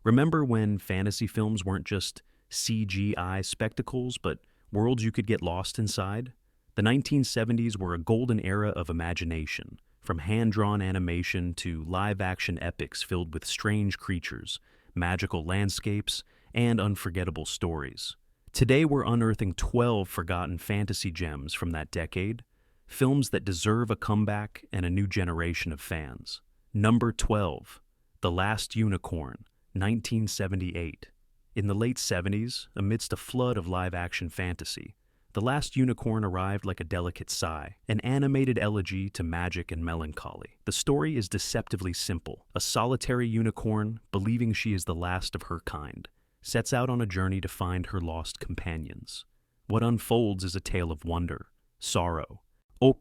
Remember when fantasy films weren't just CGI spectacles, but worlds you could get lost inside? The 1970s were a golden era of imagination, from hand-drawn animation to live-action epics filled with strange creatures, magical landscapes, and unforgettable stories. Today we're unearthing 12 forgotten fantasy gems from that decade, films that deserve a comeback and a new generation of fans. Number 12, The Last Unicorn, 1978. In the late 70s, amidst a flood of live-action fantasy, The Last Unicorn arrived like a delicate sigh, an animated elegy to magic and melancholy. The story is deceptively simple. A solitary unicorn, believing she is the last of her kind, sets out on a journey to find her lost companions. What unfolds is a tale of wonder, sorrow,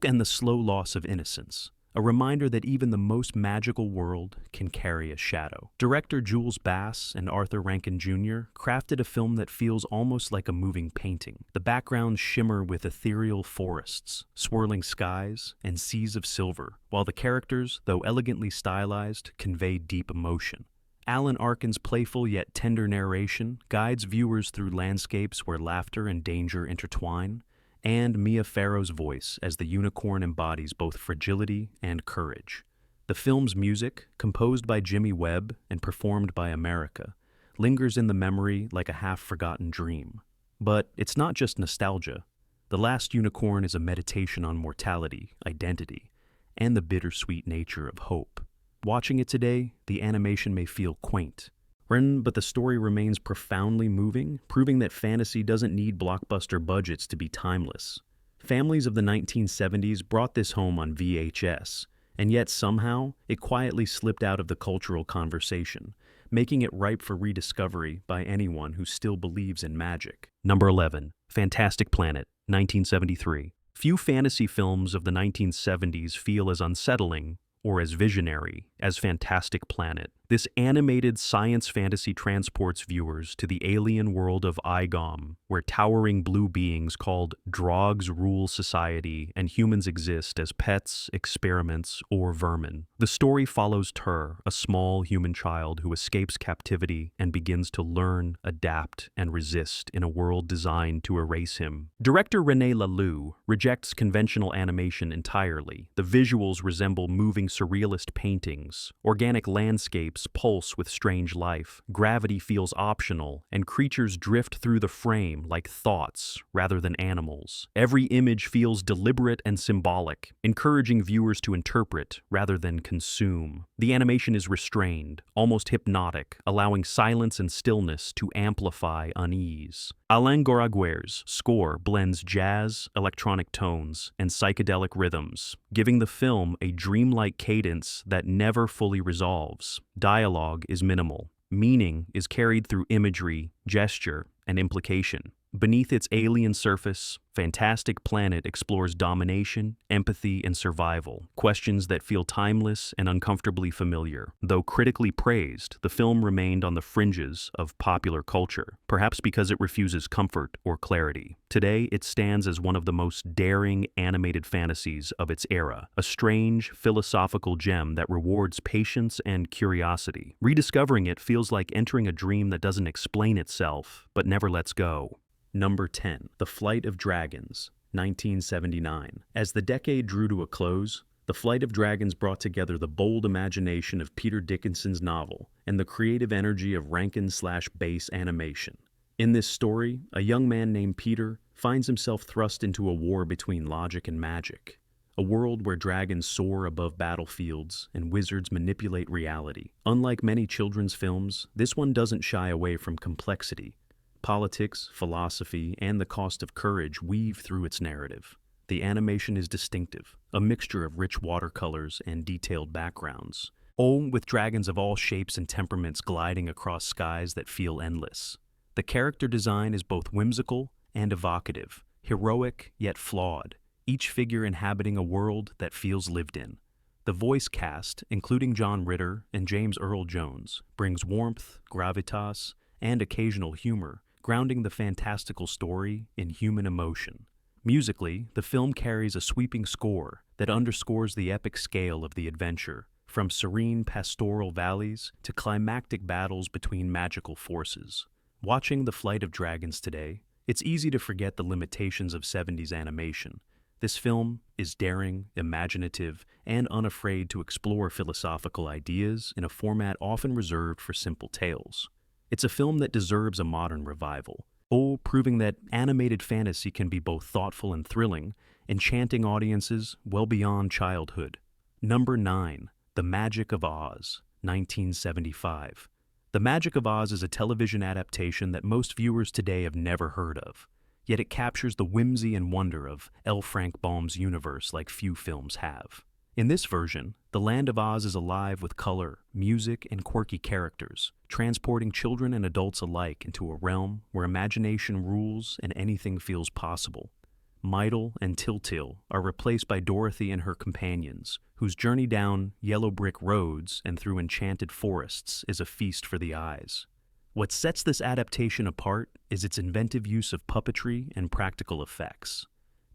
and the slow loss of innocence, a reminder that even the most magical world can carry a shadow. Director Jules Bass and Arthur Rankin Jr. crafted a film that feels almost like a moving painting. The backgrounds shimmer with ethereal forests, swirling skies, and seas of silver, while the characters, though elegantly stylized, convey deep emotion. Alan Arkin's playful yet tender narration guides viewers through landscapes where laughter and danger intertwine, and Mia Farrow's voice as the unicorn embodies both fragility and courage. The film's music, composed by Jimmy Webb and performed by America, lingers in the memory like a half-forgotten dream. But it's not just nostalgia. The Last Unicorn is a meditation on mortality, identity, and the bittersweet nature of hope. Watching it today, the animation may feel quaint, but the story remains profoundly moving, proving that fantasy doesn't need blockbuster budgets to be timeless. Families of the 1970s brought this home on VHS, and yet somehow it quietly slipped out of the cultural conversation, making it ripe for rediscovery by anyone who still believes in magic. Number 11, Fantastic Planet, 1973. Few fantasy films of the 1970s feel as unsettling or as visionary as Fantastic Planet. This animated science fantasy transports viewers to the alien world of Igom, where towering blue beings called Drogs rule society and humans exist as pets, experiments, or vermin. The story follows Tur, a small human child who escapes captivity and begins to learn, adapt, and resist in a world designed to erase him. Director René Laloux rejects conventional animation entirely. The visuals resemble moving surrealist paintings, organic landscapes pulse with strange life, gravity feels optional, and creatures drift through the frame like thoughts rather than animals. Every image feels deliberate and symbolic, encouraging viewers to interpret rather than consume. The animation is restrained, almost hypnotic, allowing silence and stillness to amplify unease. Alain Goraguer's score blends jazz, electronic tones, and psychedelic rhythms, giving the film a dreamlike cadence that never fully resolves. Dialogue is minimal. Meaning is carried through imagery, gesture, and implication. Beneath its alien surface, Fantastic Planet explores domination, empathy, and survival, questions that feel timeless and uncomfortably familiar. Though critically praised, the film remained on the fringes of popular culture, perhaps because it refuses comfort or clarity. Today, it stands as one of the most daring animated fantasies of its era, a strange, philosophical gem that rewards patience and curiosity. Rediscovering it feels like entering a dream that doesn't explain itself, but never lets go. Number 10, The Flight of Dragons, 1979. As the decade drew to a close, The Flight of Dragons brought together the bold imagination of Peter Dickinson's novel and the creative energy of Rankin/Bass animation. In this story, a young man named Peter finds himself thrust into a war between logic and magic, a world where dragons soar above battlefields and wizards manipulate reality. Unlike many children's films, this one doesn't shy away from complexity. Politics, philosophy, and the cost of courage weave through its narrative. The animation is distinctive, a mixture of rich watercolors and detailed backgrounds, with dragons of all shapes and temperaments gliding across skies that feel endless. The character design is both whimsical and evocative, heroic yet flawed, each figure inhabiting a world that feels lived in. The voice cast, including John Ritter and James Earl Jones, brings warmth, gravitas, and occasional humor, grounding the fantastical story in human emotion. Musically, the film carries a sweeping score that underscores the epic scale of the adventure, from serene pastoral valleys to climactic battles between magical forces. Watching The Flight of Dragons today, it's easy to forget the limitations of 70s animation. This film is daring, imaginative, and unafraid to explore philosophical ideas in a format often reserved for simple tales. It's a film that deserves a modern revival, proving that animated fantasy can be both thoughtful and thrilling, enchanting audiences well beyond childhood. Number 9. The Magic of Oz, 1975. The Magic of Oz is a television adaptation that most viewers today have never heard of, yet it captures the whimsy and wonder of L. Frank Baum's universe like few films have. In this version, the Land of Oz is alive with color, music, and quirky characters, transporting children and adults alike into a realm where imagination rules and anything feels possible. Mydle and Tiltil are replaced by Dorothy and her companions, whose journey down yellow brick roads and through enchanted forests is a feast for the eyes. What sets this adaptation apart is its inventive use of puppetry and practical effects.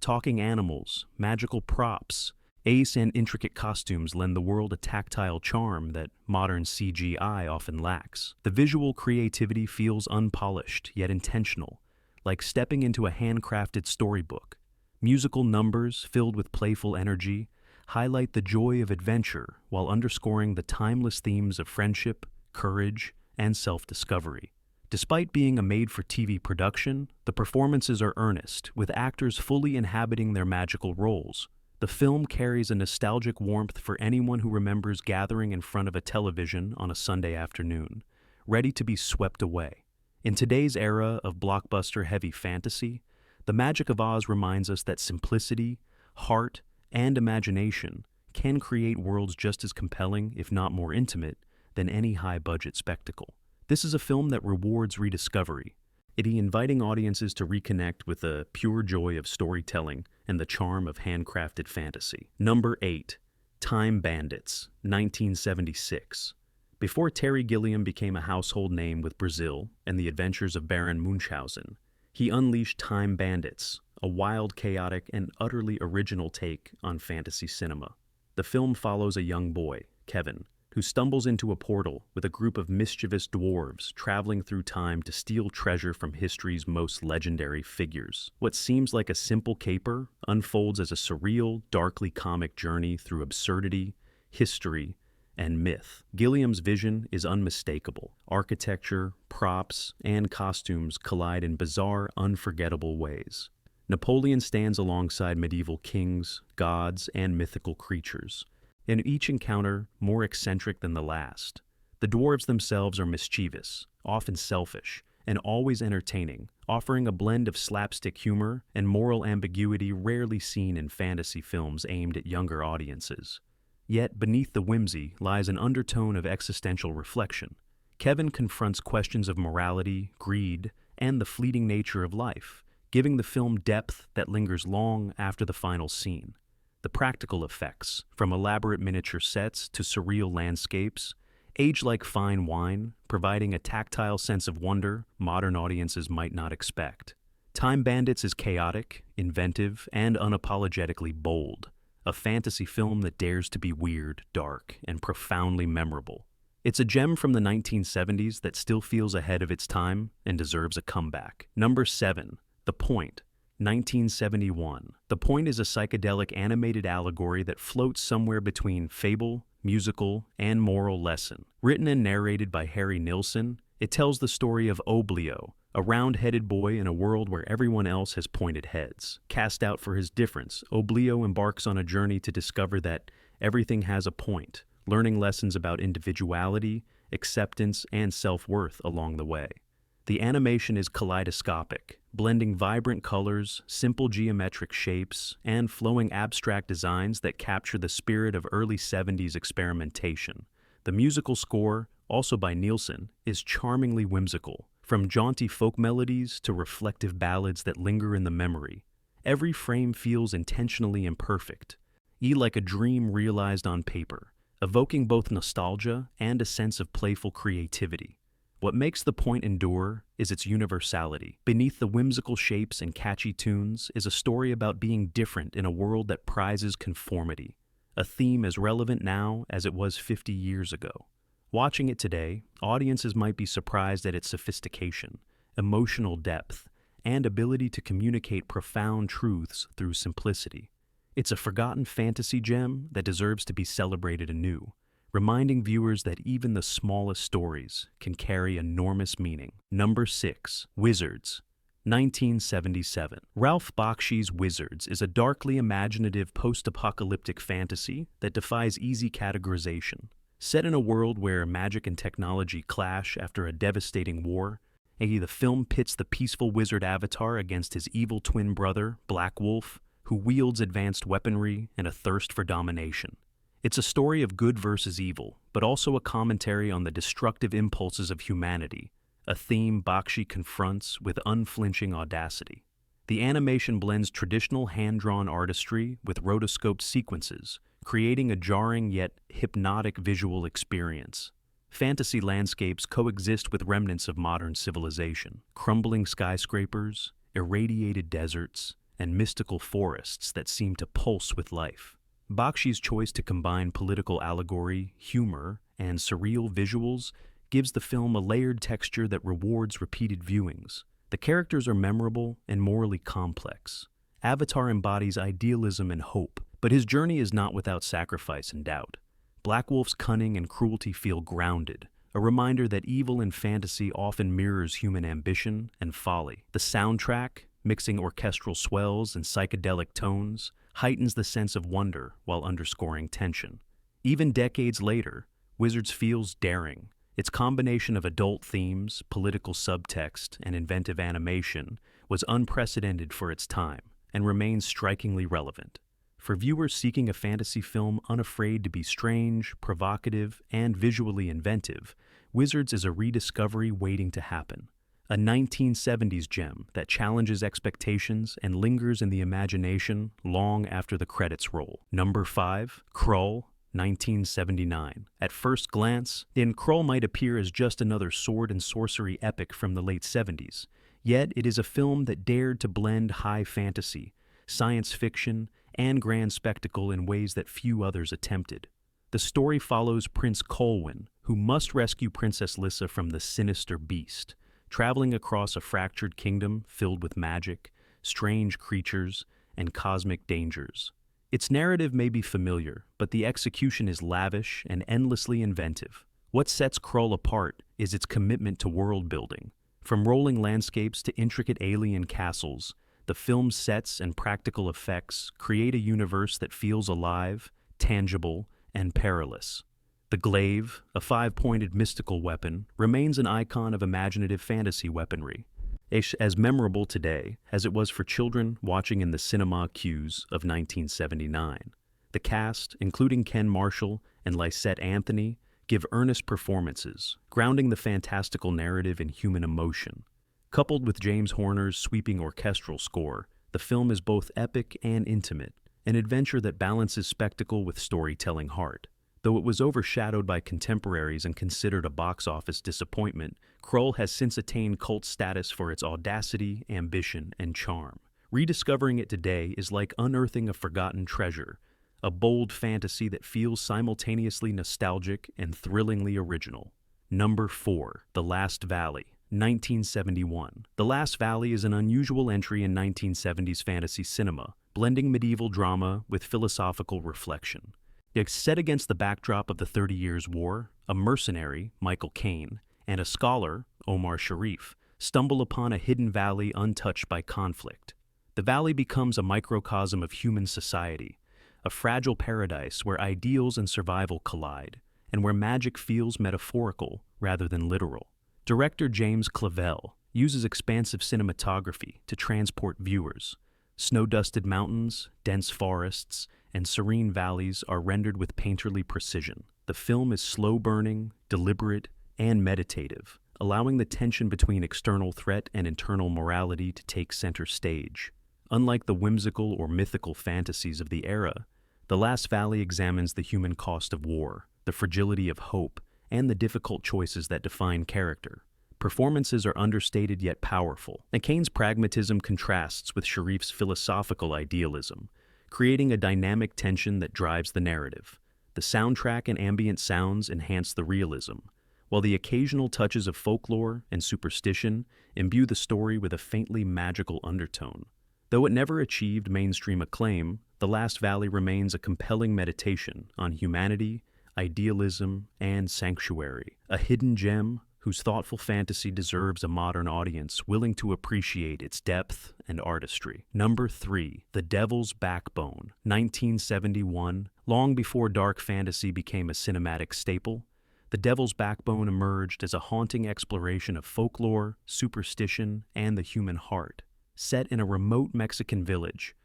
Talking animals, magical props, and intricate costumes lend the world a tactile charm that modern CGI often lacks. The visual creativity feels unpolished yet intentional, like stepping into a handcrafted storybook. Musical numbers filled with playful energy highlight the joy of adventure while underscoring the timeless themes of friendship, courage, and self-discovery. Despite being a made-for-TV production, the performances are earnest, with actors fully inhabiting their magical roles. The film carries a nostalgic warmth for anyone who remembers gathering in front of a television on a Sunday afternoon, ready to be swept away. In today's era of blockbuster-heavy fantasy, The Magic of Oz reminds us that simplicity, heart, and imagination can create worlds just as compelling, if not more intimate, than any high-budget spectacle. This is a film that rewards rediscovery, inviting audiences to reconnect with the pure joy of storytelling and the charm of handcrafted fantasy. Number 8. Time Bandits, 1976. Before Terry Gilliam became a household name with Brazil and the adventures of Baron Munchausen, he unleashed Time Bandits, a wild, chaotic, and utterly original take on fantasy cinema. The film follows a young boy, Kevin, who stumbles into a portal with a group of mischievous dwarves traveling through time to steal treasure from history's most legendary figures. What seems like a simple caper unfolds as a surreal, darkly comic journey through absurdity, history, and myth. Gilliam's vision is unmistakable. Architecture, props, and costumes collide in bizarre, unforgettable ways. Napoleon stands alongside medieval kings, gods, and mythical creatures, in each encounter more eccentric than the last. The dwarves themselves are mischievous, often selfish, and always entertaining, offering a blend of slapstick humor and moral ambiguity rarely seen in fantasy films aimed at younger audiences. Yet beneath the whimsy lies an undertone of existential reflection. Kevin confronts questions of morality, greed, and the fleeting nature of life, giving the film depth that lingers long after the final scene. The practical effects, from elaborate miniature sets to surreal landscapes, age like fine wine, providing a tactile sense of wonder modern audiences might not expect. Time Bandits is chaotic, inventive, and unapologetically bold, a fantasy film that dares to be weird, dark, and profoundly memorable. It's a gem from the 1970s that still feels ahead of its time and deserves a comeback. Number 7. The Point, 1971. The Point is a psychedelic animated allegory that floats somewhere between fable, musical, and moral lesson. Written and narrated by Harry Nilsson, it tells the story of Oblio, a round-headed boy in a world where everyone else has pointed heads. Cast out for his difference, Oblio embarks on a journey to discover that everything has a point, learning lessons about individuality, acceptance, and self-worth along the way. The animation is kaleidoscopic, blending vibrant colors, simple geometric shapes, and flowing abstract designs that capture the spirit of early 70s experimentation. The musical score, also by Nielsen, is charmingly whimsical, from jaunty folk melodies to reflective ballads that linger in the memory. Every frame feels intentionally imperfect, like a dream realized on paper, evoking both nostalgia and a sense of playful creativity. What makes The Point endure is its universality. Beneath the whimsical shapes and catchy tunes is a story about being different in a world that prizes conformity. a theme as relevant now as it was 50 years ago. Watching it today, audiences might be surprised at its sophistication, emotional depth, and ability to communicate profound truths through simplicity. It's a forgotten fantasy gem that deserves to be celebrated anew, reminding viewers that even the smallest stories can carry enormous meaning. Number 6. Wizards, 1977. Ralph Bakshi's Wizards is a darkly imaginative post-apocalyptic fantasy that defies easy categorization. Set in a world where magic and technology clash after a devastating war, the film pits the peaceful wizard Avatar against his evil twin brother, Black Wolf, who wields advanced weaponry and a thirst for domination. It's a story of good versus evil, but also a commentary on the destructive impulses of humanity, a theme Bakshi confronts with unflinching audacity. The animation blends traditional hand-drawn artistry with rotoscoped sequences, creating a jarring yet hypnotic visual experience. Fantasy landscapes coexist with remnants of modern civilization, crumbling skyscrapers, irradiated deserts, and mystical forests that seem to pulse with life. Bakshi's choice to combine political allegory, humor, and surreal visuals gives the film a layered texture that rewards repeated viewings. The characters are memorable and morally complex. Avatar embodies idealism and hope, but his journey is not without sacrifice and doubt. Black Wolf's cunning and cruelty feel grounded, a reminder that evil in fantasy often mirrors human ambition and folly. The soundtrack, mixing orchestral swells and psychedelic tones, heightens the sense of wonder while underscoring tension. Even decades later, Wizards feels daring. Its combination of adult themes, political subtext, and inventive animation was unprecedented for its time and remains strikingly relevant. For viewers seeking a fantasy film unafraid to be strange, provocative, and visually inventive, Wizards is a rediscovery waiting to happen. A 1970s gem that challenges expectations and lingers in the imagination long after the credits roll. Number 5. Krull, 1979. At first glance, Krull might appear as just another sword-and-sorcery epic from the late 70s, yet it is a film that dared to blend high fantasy, science fiction, and grand spectacle in ways that few others attempted. The story follows Prince Colwyn, who must rescue Princess Lissa from the sinister beast, traveling across a fractured kingdom filled with magic, strange creatures, and cosmic dangers. Its narrative may be familiar, but the execution is lavish and endlessly inventive. What sets Krull apart is its commitment to world building. From rolling landscapes to intricate alien castles, the film's sets and practical effects create a universe that feels alive, tangible, and perilous. The glaive, a five-pointed mystical weapon, remains an icon of imaginative fantasy weaponry, as memorable today as it was for children watching in the cinema cues of 1979. The cast, including Ken Marshall and Lysette Anthony, give earnest performances, grounding the fantastical narrative in human emotion. Coupled with James Horner's sweeping orchestral score, the film is both epic and intimate, an adventure that balances spectacle with storytelling heart. Though it was overshadowed by contemporaries and considered a box office disappointment, Krull has since attained cult status for its audacity, ambition, and charm. Rediscovering it today is like unearthing a forgotten treasure, a bold fantasy that feels simultaneously nostalgic and thrillingly original. Number 4. The Last Valley, 1971. The Last Valley is an unusual entry in 1970s fantasy cinema, blending medieval drama with philosophical reflection. It's set against the backdrop of the 30 Years' War. A mercenary, Michael Caine, and a scholar, Omar Sharif, stumble upon a hidden valley untouched by conflict. The valley becomes a microcosm of human society, a fragile paradise where ideals and survival collide, and where magic feels metaphorical rather than literal. Director James Clavell uses expansive cinematography to transport viewers. Snow-dusted mountains, dense forests, and serene valleys are rendered with painterly precision. The film is slow-burning, deliberate, and meditative, allowing the tension between external threat and internal morality to take center stage. Unlike the whimsical or mythical fantasies of the era, The Last Valley examines the human cost of war, the fragility of hope, and the difficult choices that define character. Performances are understated yet powerful, and Caine's pragmatism contrasts with Sharif's philosophical idealism, creating a dynamic tension that drives the narrative. The soundtrack and ambient sounds enhance the realism, while the occasional touches of folklore and superstition imbue the story with a faintly magical undertone. Though it never achieved mainstream acclaim, The Last Valley remains a compelling meditation on humanity, idealism, and sanctuary, a hidden gem whose thoughtful fantasy deserves a modern audience willing to appreciate its depth and artistry. Number 3, The Devil's Backbone, 1971. Long before dark fantasy became a cinematic staple, The Devil's Backbone emerged as a haunting exploration of folklore, superstition, and the human heart. Set in a remote Mexican village,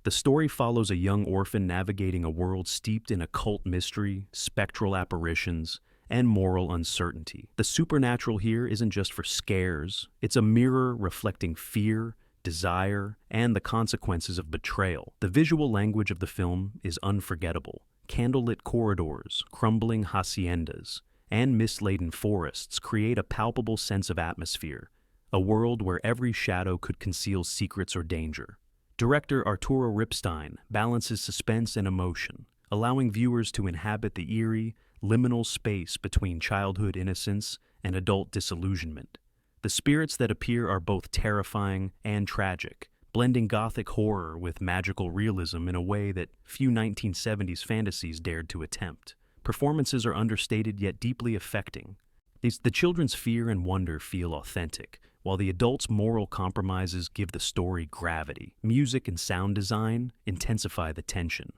the story follows a young orphan navigating a world steeped in occult mystery, spectral apparitions, and moral uncertainty. The supernatural here isn't just for scares, it's a mirror reflecting fear, desire, and the consequences of betrayal. The visual language of the film is unforgettable. Candlelit corridors, crumbling haciendas, and mist-laden forests create a palpable sense of atmosphere, a world where every shadow could conceal secrets or danger. Director Arturo Ripstein balances suspense and emotion, allowing viewers to inhabit the eerie, liminal space between childhood innocence and adult disillusionment. The spirits that appear are both terrifying and tragic, blending gothic horror with magical realism in a way that few 1970s fantasies dared to attempt. Performances are understated yet deeply affecting. The children's fear and wonder feel authentic, while the adults' moral compromises give the story gravity. Music and sound design intensify the tension,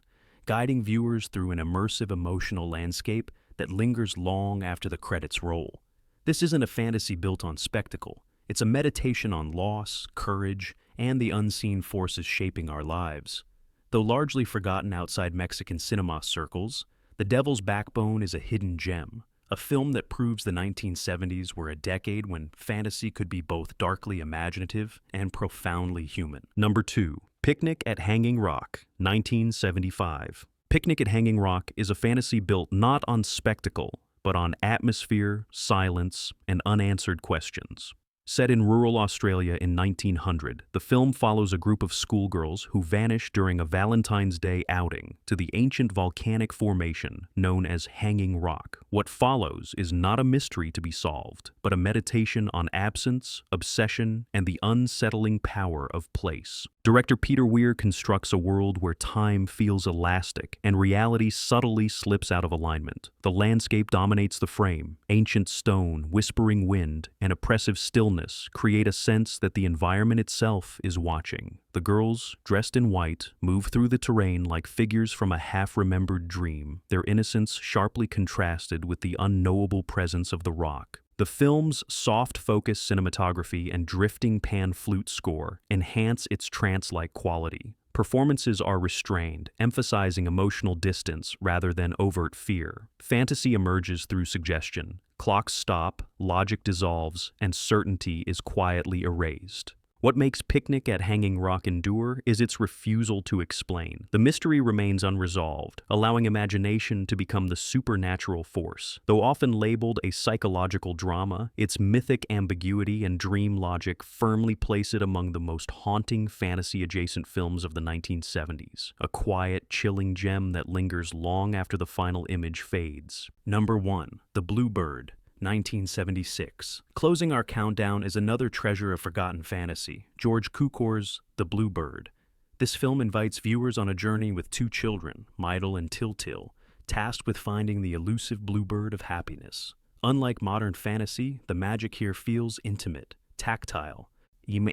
guiding viewers through an immersive emotional landscape that lingers long after the credits roll. This isn't a fantasy built on spectacle. It's a meditation on loss, courage, and the unseen forces shaping our lives. Though largely forgotten outside Mexican cinema circles, The Devil's Backbone is a hidden gem, a film that proves the 1970s were a decade when fantasy could be both darkly imaginative and profoundly human. Number 2, Picnic at Hanging Rock, 1975. Picnic at Hanging Rock is a fantasy built not on spectacle, but on atmosphere, silence, and unanswered questions. Set in rural Australia in 1900, the film follows a group of schoolgirls who vanish during a Valentine's Day outing to the ancient volcanic formation known as Hanging Rock. What follows is not a mystery to be solved, but a meditation on absence, obsession, and the unsettling power of place. Director Peter Weir constructs a world where time feels elastic and reality subtly slips out of alignment. The landscape dominates the frame. Ancient stone, whispering wind, and oppressive stillness create a sense that the environment itself is watching. The girls, dressed in white, move through the terrain like figures from a half-remembered dream, their innocence sharply contrasted with the unknowable presence of the rock. The film's soft-focus cinematography and drifting pan flute score enhance its trance-like quality. Performances are restrained, emphasizing emotional distance rather than overt fear. Fantasy emerges through suggestion. Clocks stop, logic dissolves, and certainty is quietly erased. What makes Picnic at Hanging Rock endure is its refusal to explain. The mystery remains unresolved, allowing imagination to become the supernatural force. Though often labeled a psychological drama, its mythic ambiguity and dream logic firmly place it among the most haunting fantasy-adjacent films of the 1970s. A quiet, chilling gem that lingers long after the final image fades. Number 1, The Bluebird, 1976. Closing our countdown is another treasure of forgotten fantasy, George Cukor's The Bluebird. This film invites viewers on a journey with two children, Mydel and Tiltil, tasked with finding the elusive bluebird of happiness. Unlike modern fantasy, the magic here feels intimate, tactile,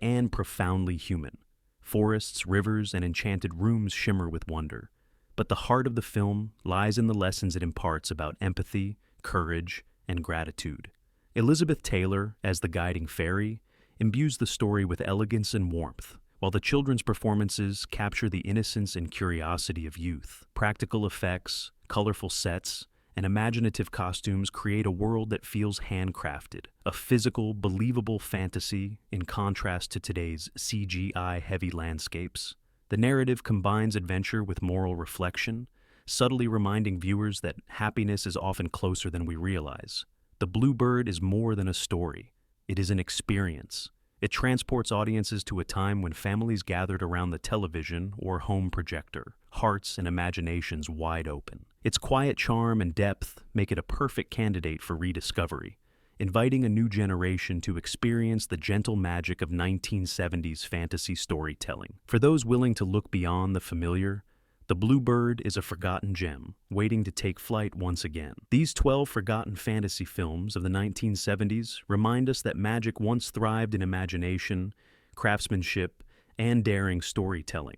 and profoundly human. Forests, rivers, and enchanted rooms shimmer with wonder. But the heart of the film lies in the lessons it imparts about empathy, courage, and gratitude. Elizabeth Taylor, as the guiding fairy, imbues the story with elegance and warmth, while the children's performances capture the innocence and curiosity of youth. Practical effects, colorful sets, and imaginative costumes create a world that feels handcrafted, a physical, believable fantasy in contrast to today's CGI-heavy landscapes. The narrative combines adventure with moral reflection, subtly reminding viewers that happiness is often closer than we realize. The Bluebird is more than a story. It is an experience. It transports audiences to a time when families gathered around the television or home projector, hearts and imaginations wide open. Its quiet charm and depth make it a perfect candidate for rediscovery, inviting a new generation to experience the gentle magic of 1970s fantasy storytelling. For those willing to look beyond the familiar, the Bluebird is a forgotten gem, waiting to take flight once again. These 12 forgotten fantasy films of the 1970s remind us that magic once thrived in imagination, craftsmanship, and daring storytelling.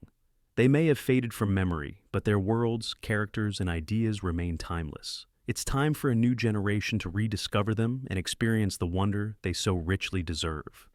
They may have faded from memory, but their worlds, characters, and ideas remain timeless. It's time for a new generation to rediscover them and experience the wonder they so richly deserve.